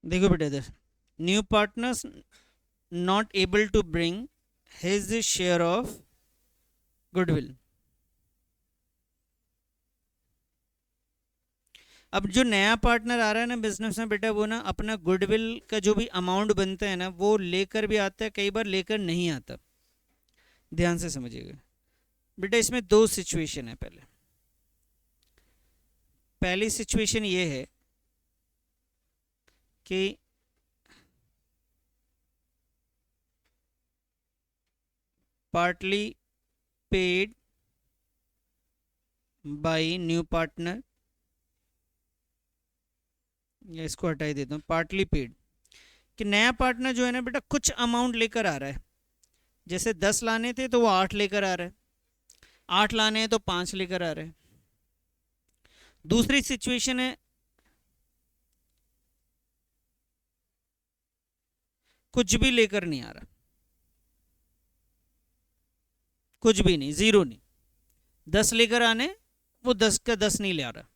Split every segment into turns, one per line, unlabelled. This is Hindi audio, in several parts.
देखो बेटा इधर, new partners not able to bring his share of goodwill. अब जो नया पार्टनर आ रहा है ना बिजनेस में बेटा, वो ना अपना गुडविल का जो भी अमाउंट बनता है ना वो लेकर भी आता है, कई बार लेकर नहीं आता। ध्यान से समझिएगा बेटा, इसमें दो सिचुएशन है। पहली सिचुएशन ये है कि partly paid by new partner, या इसको हटा ही देता हूँ, पार्टली पेड, कि नया पार्टनर जो है ना बेटा कुछ अमाउंट लेकर आ रहा है। जैसे 10 लाने थे तो वो 8 लेकर आ रहा है, 8 लाने हैं तो 5 लेकर आ रहे हैं। दूसरी सिचुएशन है कुछ भी लेकर नहीं आ रहा, कुछ भी नहीं, जीरो नहीं, 10 लेकर आने, वो 10 का 10 नहीं ले आ रहा।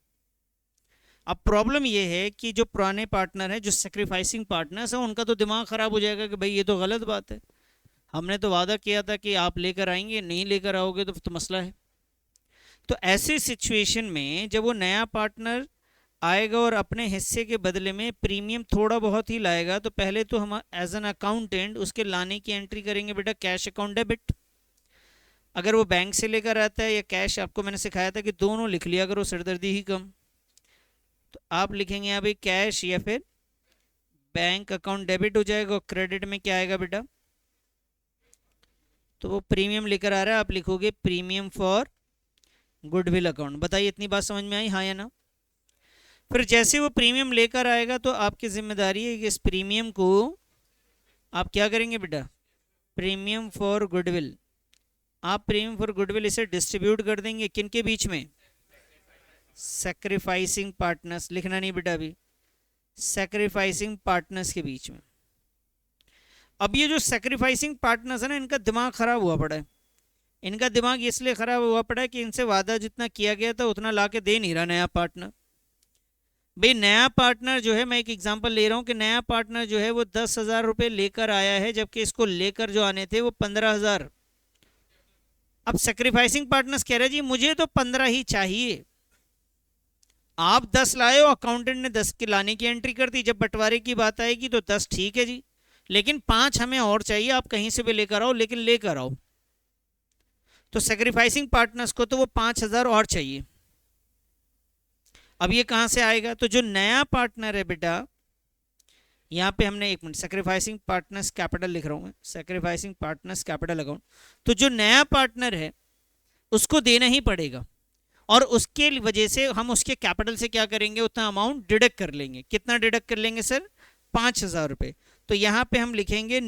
अब प्रॉब्लम ये है कि जो पुराने पार्टनर हैं, जो सेक्रीफाइसिंग पार्टनर्स हैं, उनका तो दिमाग खराब हो जाएगा कि भाई ये तो गलत बात है, हमने तो वादा किया था कि आप लेकर आएंगे, नहीं लेकर आओगे तो मसला है। तो ऐसे सिचुएशन में जब वो नया पार्टनर आएगा और अपने हिस्से के बदले में प्रीमियम थोड़ा बहुत ही लाएगा, तो पहले तो हम एज एन अकाउंटेंट उसके लाने की एंट्री करेंगे बेटा कैश अकाउंट डेबिट। अगर वो बैंक से लेकर आता है या कैश, आपको मैंने सिखाया था कि दोनों लिख लिया करो, सिरदर्दी ही कम। तो आप लिखेंगे यहाँ भाई कैश या फिर बैंक अकाउंट डेबिट हो जाएगा, और क्रेडिट में क्या आएगा बेटा, तो वो प्रीमियम लेकर आ रहा है, आप लिखोगे प्रीमियम फॉर गुडविल अकाउंट। बताइए इतनी बात समझ में आई, हाँ या ना? फिर जैसे वो प्रीमियम लेकर आएगा तो आपकी जिम्मेदारी है कि इस प्रीमियम को आप क्या करेंगे बेटा, प्रीमियम फॉर गुडविल, आप प्रीमियम फॉर गुडविल इसे डिस्ट्रीब्यूट कर देंगे किन के बीच में, सैक्रिफाइसिंग पार्टनर्स, लिखना नहीं बेटा अभी, सैक्रिफाइसिंग पार्टनर्स के बीच में। अब ये जो सैक्रिफाइसिंग पार्टनर्स है ना, इनका दिमाग खराब हुआ पड़ा है। इनका दिमाग इसलिए खराब हुआ पड़ा है कि इनसे वादा जितना किया गया था उतना ला के दे नहीं रहा नया पार्टनर। भाई नया पार्टनर जो है, मैं एक एग्जांपल ले रहा हूँ कि नया पार्टनर जो है वो 10,000 रुपये लेकर आया है, जबकि इसको लेकर जो आने थे वो 15,000। अब सेक्रीफाइसिंग पार्टनर्स कह रहे जी मुझे तो 15 ही चाहिए। आप 10 लाए हो, अकाउंटेंट ने 10 के लाने की एंट्री कर दी, जब बंटवारे की बात आएगी तो 10 ठीक है जी, लेकिन 5 हमें और चाहिए, आप कहीं से भी लेकर आओ लेकिन लेकर आओ। तो सेक्रीफाइसिंग पार्टनर्स को तो वो 5,000 और चाहिए। अब ये कहां से आएगा, तो जो नया पार्टनर है बेटा, यहाँ पे हमने एक मिनट सेक्रीफाइसिंग पार्टनर्स कैपिटल लिख रहा हूँ मैं, सेक्रीफाइसिंग पार्टनर्स कैपिटल अकाउंट। तो जो नया पार्टनर है उसको देना ही पड़ेगा, और उसके वजह से हम उसके कैपिटल से क्या करेंगे, उतना अमाउंट डिडक्ट कर लेंगे। कितना डिडक्ट कर लेंगे सर, 5,000 रुपये। तो यहाँ पे हम लिखेंगे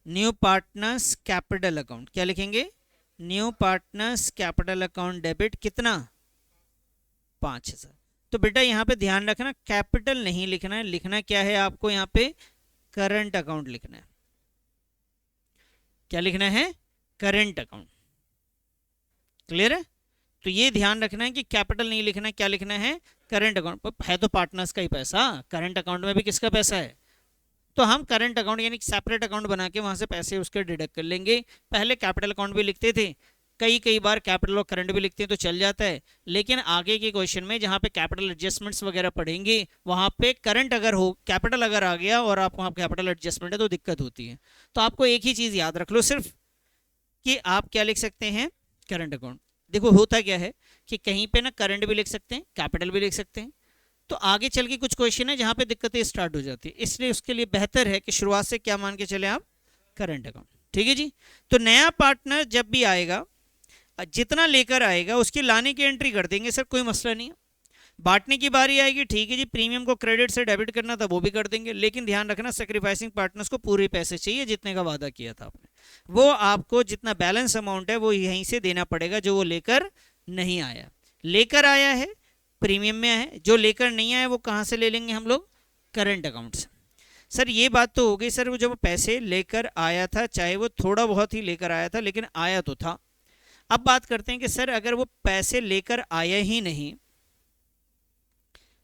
न्यू पार्टनर्स कैपिटल अकाउंट। क्या लिखेंगे, new partners capital account debit, कितना, 5,000। तो बेटा यहाँ पे ध्यान रखना, कैपिटल नहीं लिखना है, लिखना क्या है आपको यहाँ पे, करंट अकाउंट लिखना है। क्या लिखना है, करंट अकाउंट। क्लियर है? तो ये ध्यान रखना है कि कैपिटल नहीं लिखना है, क्या लिखना है, करंट अकाउंट। है तो पार्टनर्स का ही पैसा, करंट अकाउंट में भी किसका पैसा है, तो हम करंट अकाउंट यानी सेपरेट अकाउंट बना के वहां से पैसे उसके डिडक्ट कर लेंगे। पहले कैपिटल अकाउंट भी लिखते थे, कई बार कैपिटल और करंट भी लिखते हैं तो चल जाता है, लेकिन आगे के क्वेश्चन में जहां पे कैपिटल एडजस्टमेंट्स वगैरह पढ़ेंगे वहां पे करंट अगर हो, कैपिटल अगर आ गया और आप वहां कैपिटल एडजस्टमेंट है तो दिक्कत होती है। तो आपको एक ही चीज याद रख लो सिर्फ, कि आप क्या लिख सकते हैं, करंट अकाउंट। देखो होता क्या है कि कहीं पे ना करंट भी लिख सकते हैं, कैपिटल भी लिख सकते हैं, तो आगे चल के कुछ क्वेश्चन है जहां पे दिक्कतें स्टार्ट हो जाती है, इसलिए उसके लिए बेहतर है कि शुरुआत से क्या मान के चले आप, करंट अकाउंट। ठीक है जी। तो नया पार्टनर जब भी आएगा, जितना लेकर आएगा उसकी लाने की एंट्री कर देंगे सर, कोई मसला नहीं है। बांटने की बारी आएगी, ठीक है जी, प्रीमियम को क्रेडिट से डेबिट करना था वो भी कर देंगे, लेकिन ध्यान रखना सेक्रीफाइसिंग पार्टनर्स को पूरे पैसे चाहिए जितने का वादा किया था आपने। वो आपको जितना बैलेंस अमाउंट है वो यहीं से देना पड़ेगा, जो वो लेकर नहीं आया। लेकर आया है प्रीमियम में है, जो लेकर नहीं आया वो कहाँ से ले लेंगे हम लोग, करंट अकाउंट से। सर ये बात तो हो गई सर, वो जब पैसे लेकर आया था, चाहे वो थोड़ा बहुत ही लेकर आया था लेकिन आया तो था। अब बात करते हैं कि सर अगर वो पैसे लेकर आया ही नहीं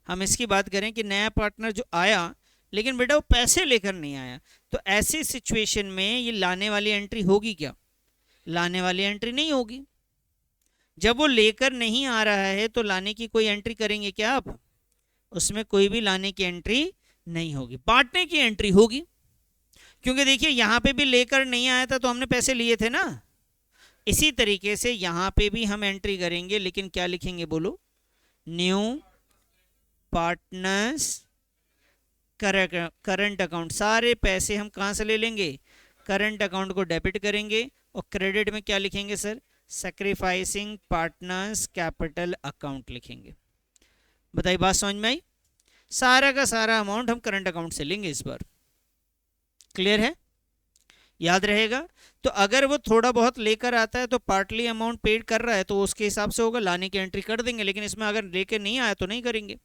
हम इसकी बात करें कि नया पार्टनर जो आया लेकिन बेटा वो पैसे लेकर नहीं आया, तो ऐसी सिचुएशन में ये लाने वाली एंट्री होगी क्या? लाने वाली एंट्री नहीं होगी। जब वो लेकर नहीं आ रहा है तो लाने की कोई एंट्री करेंगे क्या आप? उसमें कोई भी लाने की एंट्री नहीं होगी, बांटने की एंट्री होगी। क्योंकि देखिए यहां पे भी लेकर नहीं आया था तो हमने पैसे लिए थे ना। इसी तरीके से यहां पे भी हम एंट्री करेंगे, लेकिन क्या लिखेंगे बोलो? New partners current account. सारे पैसे हम कहां से ले लेंगे? करंट अकाउंट को डेबिट करेंगे और क्रेडिट में क्या लिखेंगे sir? Sacrificing partners capital account लिखेंगे। बताइए बात समझ में आई? सारा का सारा अमाउंट हम करंट अकाउंट से लेंगे इस बार। क्लियर है? याद रहेगा। तो अगर वो थोड़ा बहुत लेकर आता है तो पार्टली अमाउंट पेड कर रहा है तो उसके हिसाब से होगा, लाने की एंट्री कर देंगे। लेकिन इसमें अगर लेकर नहीं आया तो नहीं करेंगे,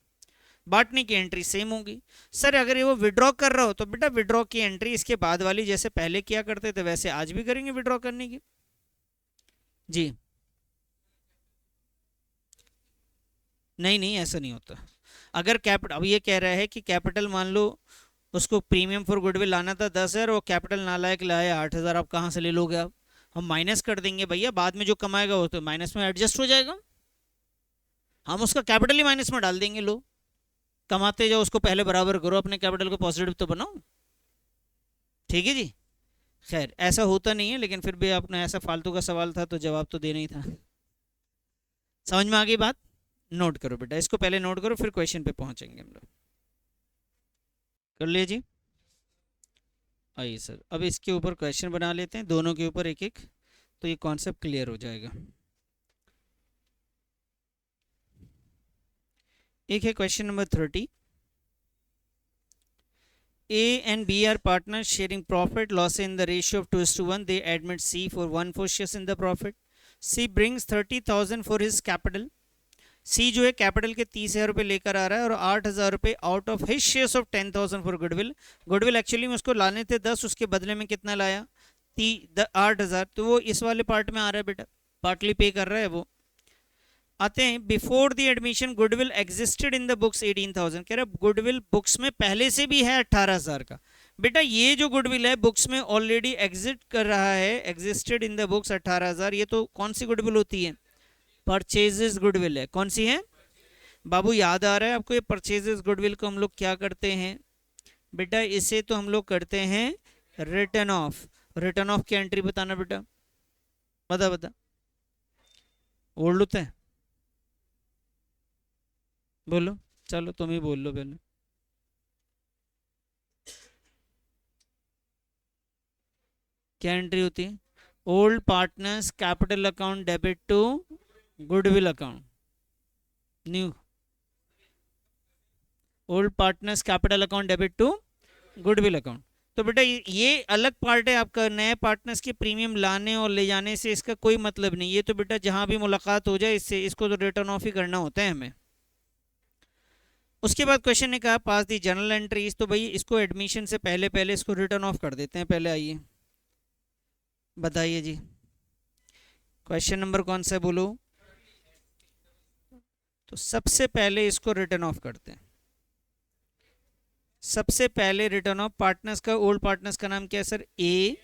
बांटने की एंट्री सेम होगी। सर अगर ये वो विड्रॉ कर रहा हो तो बेटा विड्रॉ की एंट्री इसके बाद वाली जैसे पहले किया करते थे वैसे आज भी करेंगे विड्रॉ करने की। जी नहीं नहीं, ऐसा नहीं होता। अगर कैपिटल, अब ये कह रहा है कि कैपिटल मान लो उसको प्रीमियम फॉर गुडविल लाना था 10,000 और कैपिटल नालायक लाया 8,000, आप कहाँ से ले लोगे? आप हम माइनस कर देंगे भैया, बाद में जो कमाएगा वो तो माइनस में एडजस्ट हो जाएगा। हम उसका कैपिटल ही माइनस में डाल देंगे। लो कमाते जाओ, उसको पहले बराबर करो, अपने कैपिटल को पॉजिटिव तो बनाओ। ठीक है जी। खैर ऐसा होता नहीं है, लेकिन फिर भी आपने ऐसा फालतू का सवाल था तो जवाब तो देना ही था। समझ में आ गई बात? नोट करो बेटा, इसको पहले नोट करो फिर क्वेश्चन पे पहुंचेंगे हम लोग। कर लिए जी? आइए सर अब इसके ऊपर क्वेश्चन बना लेते हैं, दोनों के ऊपर एक एक, तो ये कॉन्सेप्ट क्लियर हो जाएगा। एक है question number 30। A and B are partners sharing profit loss in the ratio of 2:1. They admit C for 1/4 shares in the profit. C brings 30,000 for his capital. C जो है कैपिटल के 30,000 रुपये लेकर आ रहा है और 8,000 रुपये out of his shares of 10,000 for goodwill. Goodwill actually में उसको लाने थे 10, उसके बदले में कितना लाया? 8,000। तो वो इस वाले पार्ट में आ रहा है बेटा, पार्टली पे कर रहा है वो। आते हैं before the admission goodwill existed in the books 18,000। कह रहा है गुडविल बुक्स में पहले से भी है 18,000 का। बेटा ये जो गुडविल है बुक्स में ऑलरेडी एग्जिस्ट कर रहा है, एग्जिस्टेड इन द बुक्स 18,000। ये तो कौन सी गुडविल होती है? परचेजेस गुडविल है। कौन सी है बाबू? याद आ रहा है आपको? ये परचेजेस गुडविल को हम लोग क्या करते हैं बेटा? इसे तो हम लोग करते हैं रिटर्न ऑफ। रिटर्न ऑफ की एंट्री बताना बेटा, बता बता। ओल्ड होता है? बोलो, चलो तुम ही बोल लो पहले। क्या एंट्री होती है? Old partners capital account debit to goodwill account. New old partners capital account debit to goodwill account. तो बेटा ये अलग पार्ट है आपका। नए पार्टनर्स के प्रीमियम लाने और ले जाने से इसका कोई मतलब नहीं। ये तो बेटा जहां भी मुलाकात हो जाए इससे, इसको तो रिटर्न ऑफ ही करना होता है हमें। उसके बाद क्वेश्चन ने कहा पास दी जर्नल एंट्रीज। तो भाई इसको एडमिशन से पहले पहले इसको रिटर्न ऑफ कर देते हैं पहले। आइए बताइए जी क्वेश्चन नंबर कौन सा है बोलो? तो सबसे पहले इसको रिटर्न ऑफ करते हैं। सबसे पहले रिटर्न ऑफ पार्टनर्स का, ओल्ड पार्टनर्स का नाम क्या है सर? ए।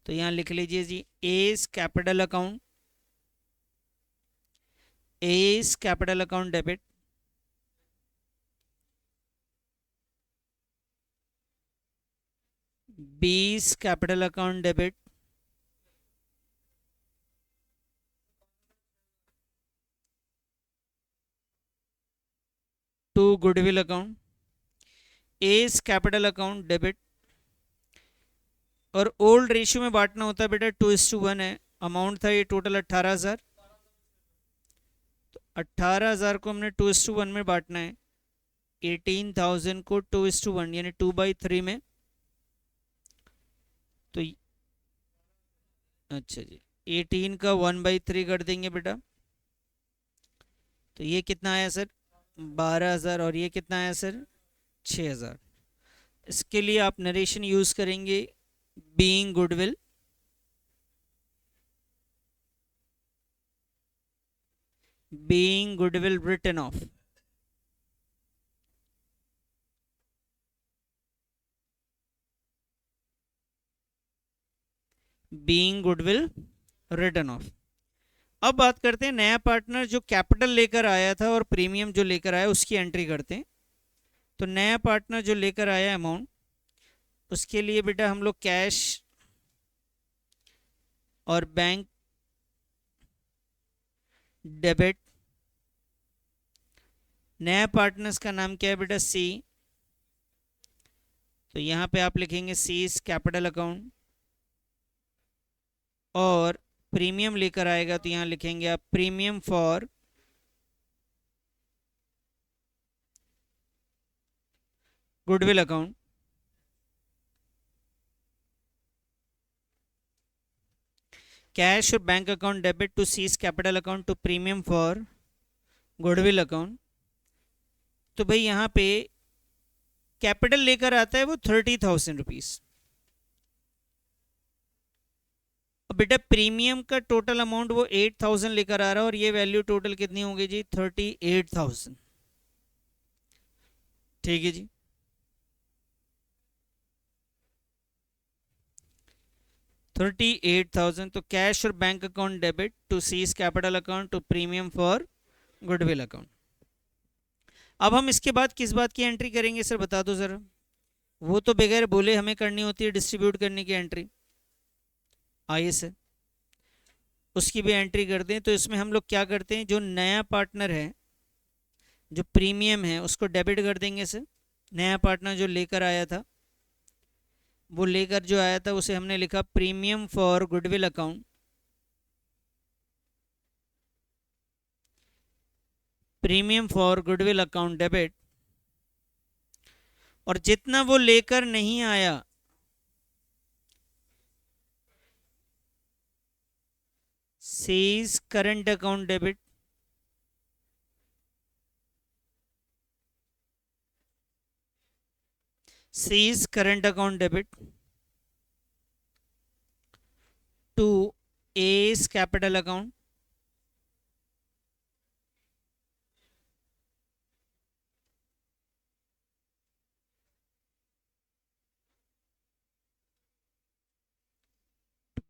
तो यहां लिख लीजिए जी A's capital account, A's capital account debit, B's capital account debit, to goodwill account, A's capital account debit. और ओल्ड रेशियो में बांटना होता है बेटा 2:1 है। अमाउंट था ये टोटल 18,000। तो 18,000 को हमने 2:1 में बांटना है। 18,000 को 2:1 यानी 2/3 में। तो अच्छा जी 18 का 1/3 कर देंगे बेटा। तो ये कितना आया सर? 12,000। और ये कितना आया सर? 6,000। इसके लिए आप नरेशन यूज करेंगे being goodwill, being goodwill written off. Being goodwill written off. अब बात करते हैं नया पार्टनर जो कैपिटल लेकर आया था और प्रीमियम जो लेकर आया उसकी एंट्री करते हैं। तो नया पार्टनर जो लेकर आया अमाउंट, उसके लिए बेटा हम लोग कैश और बैंक डेबिट। नया पार्टनर्स का नाम क्या है बेटा? सी। तो यहाँ पे आप लिखेंगे सीज कैपिटल अकाउंट। और प्रीमियम लेकर आएगा तो यहाँ लिखेंगे आप premium for goodwill account. Cash और bank account debit to C's capital account to premium for goodwill account. तो भाई यहाँ पे कैपिटल लेकर आता है वो 30,000 रुपीज। और बेटा प्रीमियम का टोटल अमाउंट वो 8,000 लेकर आ रहा है और ये वैल्यू टोटल कितनी होगी जी? 38,000। ठीक है जी। $38,000। तो कैश और bank account debit to C's capital account to premium for goodwill account. अब हम इसके बाद किस बात की एंट्री करेंगे सर, बता दो जरा। वो तो बगैर बोले हमें करनी होती है डिस्ट्रीब्यूट करने की एंट्री। आइए सर उसकी भी एंट्री कर दें। तो इसमें हम लोग क्या करते हैं, जो नया पार्टनर है जो प्रीमियम है उसको डेबिट कर देंगे सर। नया पार्टनर जो लेकर आया था, वो लेकर जो आया था उसे हमने लिखा premium for goodwill account. Premium for goodwill account debit. और जितना वो लेकर नहीं आया C's current account debit. C's current account debit to A's capital account.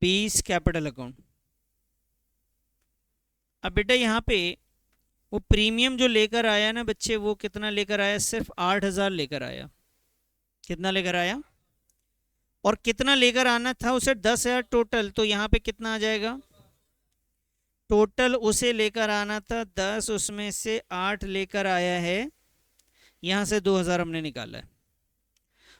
B's capital account. अब बेटा यहाँ पे वो प्रीमियम जो लेकर आया ना बच्चे, वो कितना लेकर आया? सिर्फ 8,000 लेकर आया। कितना लेकर आया? और कितना लेकर आना था उसे? 10,000 टोटल। तो यहाँ पे कितना आ जाएगा? टोटल उसे लेकर आना था 10, उसमें से 8 लेकर आया है, यहाँ से 2,000 हमने निकाला है।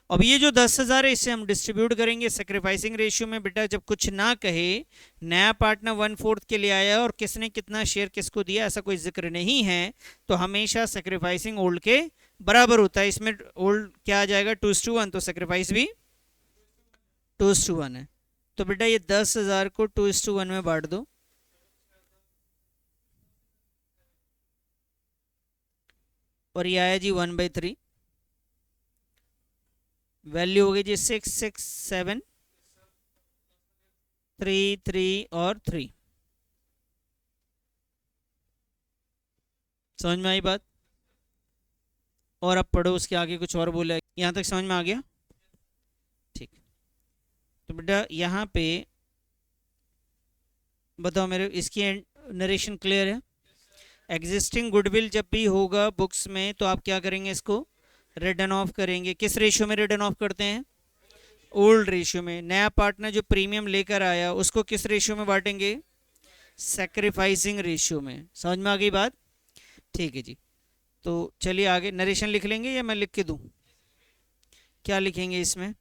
अब ये जो 10,000 है इसे हम डिस्ट्रीब्यूट करेंगे सेक्रीफाइसिंग रेशियो में। बेटा जब कुछ ना कहे, नया पार्टनर 1/4 के लिए आया और किसने कितना शेयर किसको दिया ऐसा कोई जिक्र नहीं है, तो हमेशा सेक्रीफाइसिंग ओल्ड के बराबर होता है। इसमें ओल्ड क्या आ जाएगा? 2:1। तो सेक्रीफाइस भी 2:1 है। तो बेटा ये 10,000 को 2:1 में बांट दो। और ये आया जी 1/3। वैल्यू हो गई जी 6, 6, 7, 3, 3 और 3। समझ में आई बात? और अब पढ़ो उसके आगे कुछ और बोला है, यहाँ तक समझ में आ गया? ठीक। तो बेटा यहाँ पे बताओ मेरे, इसकी नरेशन क्लियर है? एग्जिस्टिंग गुडविल जब भी होगा बुक्स में तो आप क्या करेंगे? इसको रिटर्न ऑफ करेंगे। किस रेशियो में रिटर्न ऑफ करते हैं? ओल्ड रेशियो में। नया पार्टनर जो प्रीमियम लेकर आया उसको किस रेशियो में बांटेंगे? सैक्रिफाइसिंग रेशियो में। समझ में आ गई बात? ठीक है जी। तो चलिए आगे नरेशन लिख लेंगे या मैं लिख के दूं? क्या लिखेंगे इसमें?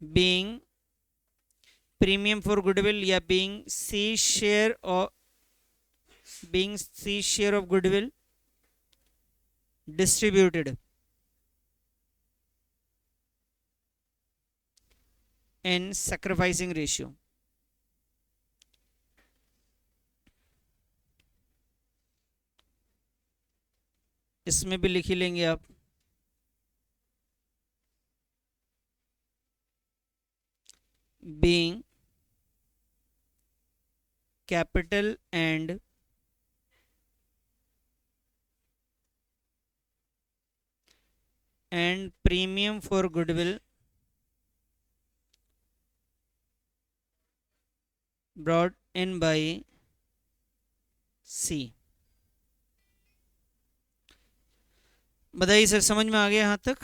बीइंग प्रीमियम फॉर गुडविल या बीइंग सी शेयर और being C share of goodwill distributed in sacrificing ratio। इसमें भी लिख ही लेंगे आप। being capital and premium for goodwill brought in by C. बताइए सर, समझ में आ गया यहाँ तक?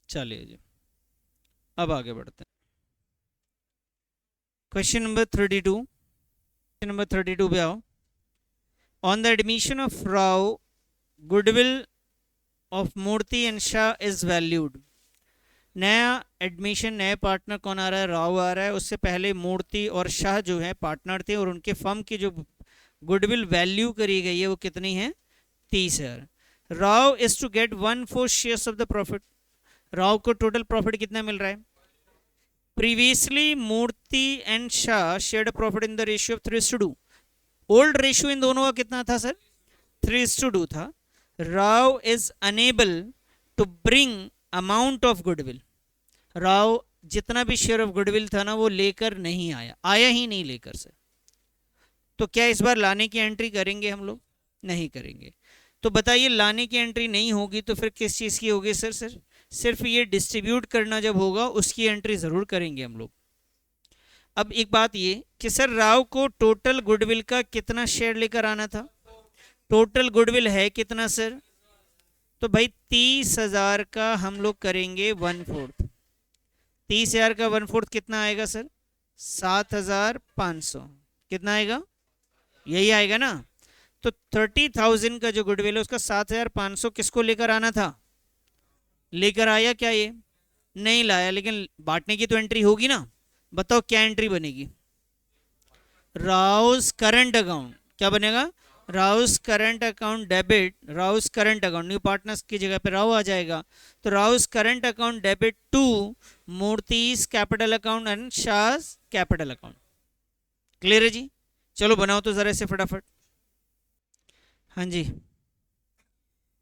चलिए जी, अब आगे बढ़ते हैं। क्वेश्चन नंबर 32, क्वेश्चन नंबर 32 पे आओ। On the admission of Rao, goodwill of Murthy and Shah is valued. नया एडमिशन, नए पार्टनर कौन आ रहा है? राव आ रहा है। उससे पहले मूर्ति और शाह जो है पार्टनर थे, और उनके फर्म की जो गुडविल वैल्यू करी गई है वो कितनी है? 30,000। Rao is to get 1/4 shares of the profit. Rao को टोटल प्रॉफिट कितना मिल रहा है? Previously Murthy and Shah shared profit in the ratio of 3:2। Old ratio in दोनों का कितना था सर? 3:2 था। Rao is unable to bring amount of goodwill. Rao जितना भी शेयर ऑफ गुडविल था ना वो लेकर नहीं आया, आया ही नहीं लेकर से। तो क्या इस बार लाने की एंट्री करेंगे हम लोग? नहीं करेंगे। तो बताइए, लाने की एंट्री नहीं होगी तो फिर किस चीज़ की होगी सर? सर सिर्फ ये डिस्ट्रीब्यूट करना जब होगा उसकी एंट्री ज़रूर करेंगे हम लोग। अब एक बात ये कि सर राव को टोटल गुडविल का कितना शेयर लेकर आना था? टोटल गुडविल है कितना सर? तो भाई 30,000 का हम लोग करेंगे 1/4। 30,000 का 1/4 कितना आएगा सर? 7,500। कितना आएगा? यही आएगा ना। तो 30,000 का जो गुडविल है उसका 7,500 किसको लेकर आना था? लेकर आया क्या ये? नहीं लाया, लेकिन बांटने की तो एंट्री होगी ना। बताओ क्या एंट्री बनेगी? Rao's current account. क्या बनेगा? Rao's current account debit. Rao's current account, new partners की जगह पे राव आ जाएगा। तो Rao's current account debit to Murti's capital account and Shah's capital account. Clear है जी? चलो बनाओ तो जरा से फटाफट। हाँ जी,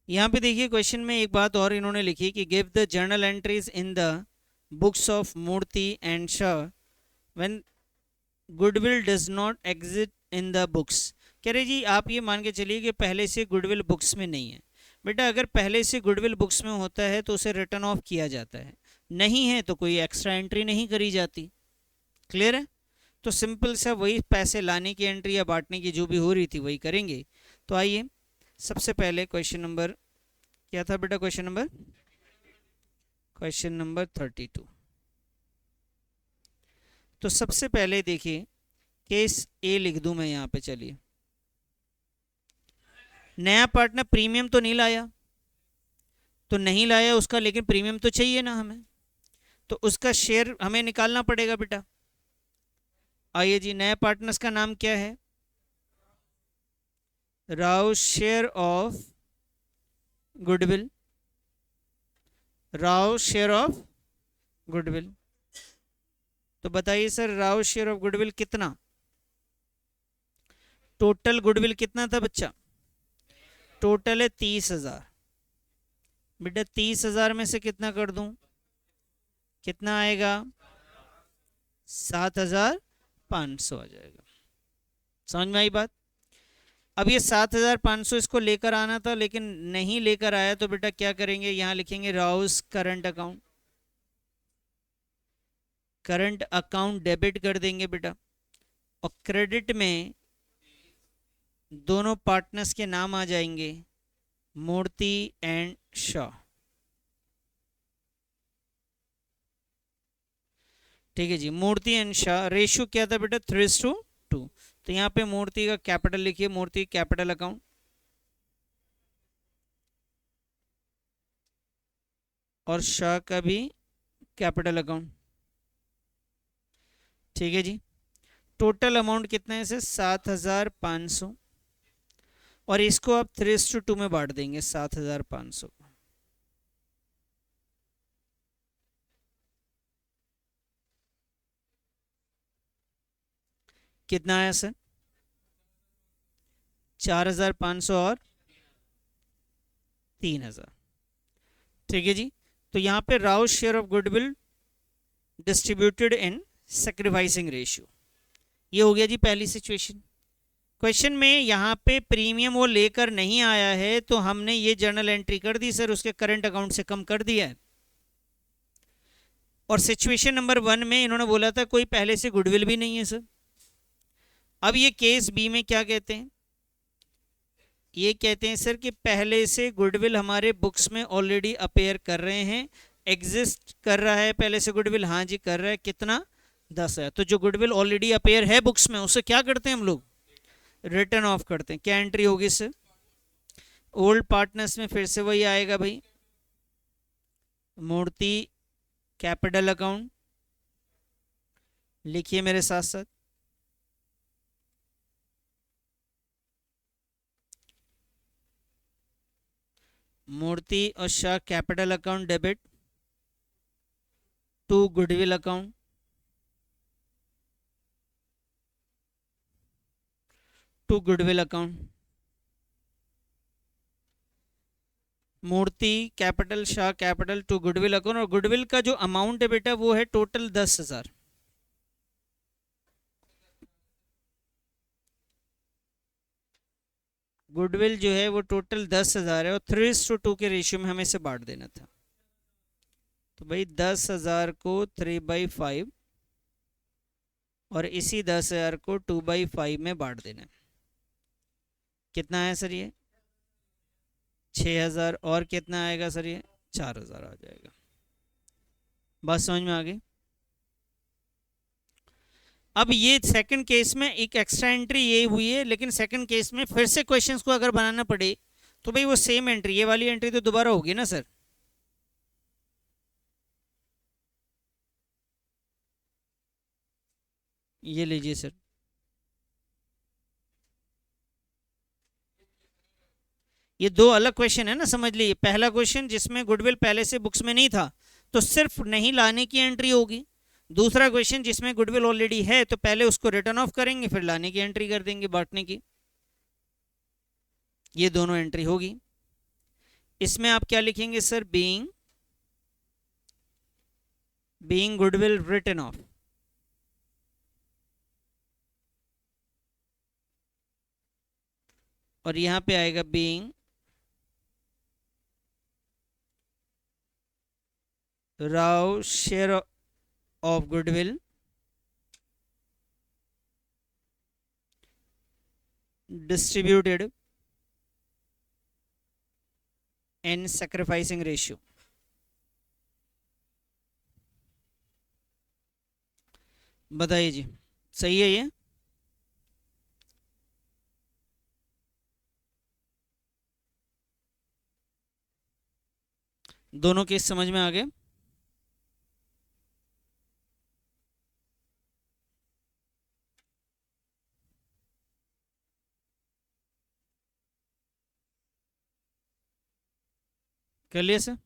यहाँ पे देखिए क्वेश्चन में एक बात और इन्होंने लिखी कि give the journal entries in the books of Murthy and Shah when goodwill does not exist in the books. कह रहे जी आप ये मान के चलिए कि पहले से गुडविल बुक्स में नहीं है। बेटा अगर पहले से गुडविल बुक्स में होता है तो उसे रिटर्न ऑफ किया जाता है, नहीं है तो कोई एक्स्ट्रा एंट्री नहीं करी जाती। क्लियर है? तो सिंपल सा वही पैसे लाने की एंट्री या बांटने की जो भी हो रही थी वही करेंगे। तो आइए सबसे पहले क्वेश्चन नंबर क्या था बेटा? Question number 32। तो सबसे पहले देखिए केस ए लिख दूं मैं यहाँ पे। चलिए, नया पार्टनर प्रीमियम तो नहीं लाया, तो नहीं लाया उसका, लेकिन प्रीमियम तो चाहिए ना हमें, तो उसका शेयर हमें निकालना पड़ेगा बेटा। आइए जी, नया पार्टनर्स का नाम क्या है? Rao share of goodwill. Rao share of goodwill. तो बताइए sir Rao share of goodwill कितना? टोटल गुडविल कितना था बच्चा? टोटल है 30,000। बेटा 30,000 में से कितना कर दूं? कितना आएगा? 7,500 आ जाएगा। समझ में आई बात? अब ये 7,500 इसको लेकर आना था लेकिन नहीं लेकर आया, तो बेटा क्या करेंगे? यहां लिखेंगे Rouse current account. Current account debit कर देंगे बेटा, और क्रेडिट में दोनों पार्टनर्स के नाम आ जाएंगे, मूर्ति एंड शाह। ठीक है जी, मूर्ति एंड शाह। रेशियो क्या था बेटा? 3:2। तो यहाँ पे मूर्ति का कैपिटल लिखिए, मूर्ति कैपिटल अकाउंट, और शाह का भी कैपिटल अकाउंट। ठीक है जी, टोटल अमाउंट कितना है इसे? 7,500, और इसको आप 3:2 में बांट देंगे 7,500। कितना आया सर? 4,500 और 3,000। ठीक है जी, तो यहाँ पे Rao share of goodwill distributed in sacrificing ratio, ये हो गया जी पहली सिचुएशन। क्वेश्चन में यहाँ पे प्रीमियम वो लेकर नहीं आया है तो हमने ये जर्नल एंट्री कर दी सर, उसके करंट अकाउंट से कम कर दिया है। और सिचुएशन नंबर 1 में इन्होंने बोला था कोई पहले से गुडविल भी नहीं है सर, अब ये केस बी में क्या कहते हैं, ये कहते हैं सर कि पहले से गुडविल हमारे बुक्स में ऑलरेडी अपेयर कर रहे हैं, एग्जिस्ट कर रहा है पहले से गुडविल, हाँ जी कर रहा है, कितना 10 है। तो जो गुडविल ऑलरेडी अपेयर है बुक्स में उसे क्या करते हैं हम लोग, रिटर्न ऑफ करते हैं। क्या एंट्री होगी सर, ओल्ड पार्टनर्स में फिर से वही आएगा भाई, मूर्ति कैपिटल अकाउंट, लिखिए मेरे साथ साथ, मूर्ति और Shah capital account debit to goodwill account, to goodwill account, Murthy capital Shah capital to goodwill account, और गुडविल का जो अमाउंट है बेटा वो है टोटल 10,000। गुडविल जो है वो टोटल 10,000 है और 3:2 के रेशियो में हमें इसे बांट देना था। तो भाई 10,000 को 3/5 और इसी 10,000 को 2/5 में बांट देना है। कितना है सर ये 6,000, और कितना आएगा सर ये 4,000 आ जाएगा। बात समझ में आ गई। अब ये सेकंड केस में एक एक्स्ट्रा एंट्री ये हुई है, लेकिन सेकंड केस में फिर से क्वेश्चंस को अगर बनाना पड़े तो भाई वो सेम एंट्री, ये वाली एंट्री तो दोबारा होगी ना सर। ये लीजिए सर, ये दो अलग क्वेश्चन है ना, समझ लीजिए। पहला क्वेश्चन जिसमें गुडविल पहले से बुक्स में नहीं था तो सिर्फ नहीं लाने की एंट्री होगी, दूसरा क्वेश्चन जिसमें गुडविल ऑलरेडी है तो पहले उसको रिटर्न ऑफ करेंगे फिर लाने की एंट्री कर देंगे, बांटने की। ये दोनों एंट्री होगी। इसमें आप क्या लिखेंगे sir, being goodwill return of, और यहां पे आएगा being Rao share of goodwill distributed in sacrificing ratio. बताइए जी, सही है ये। दोनों केस समझ में आ गए। कर लिया सर।